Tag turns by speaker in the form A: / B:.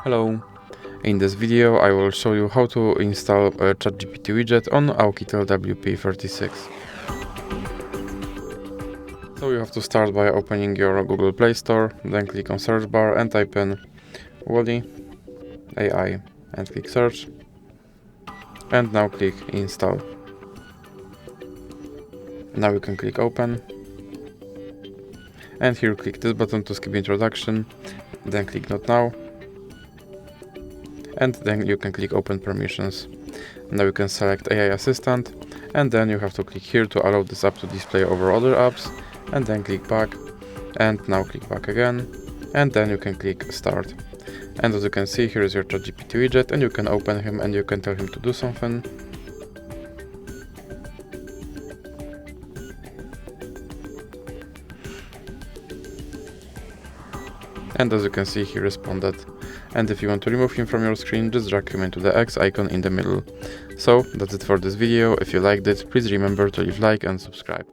A: Hello! In this video I will show you how to install a ChatGPT widget on OUKITEL WP36. So you have to start by opening your Google Play Store, then click on search bar and type in Wally AI and click search, and now click install. Now you can click open, and here click this button to skip introduction, then click not now, and then you can click open permissions. Now you can select AI assistant, and then you have to click here to allow this app to display over other apps, and then click back, and now click back again, and then you can click start. And as you can see, here is your ChatGPT widget, and you can open him and you can tell him to do something. And as you can see, he responded. And if you want to remove him from your screen, just drag him into the X icon in the middle. So that's it for this video. If you liked it, please remember to leave a like and subscribe.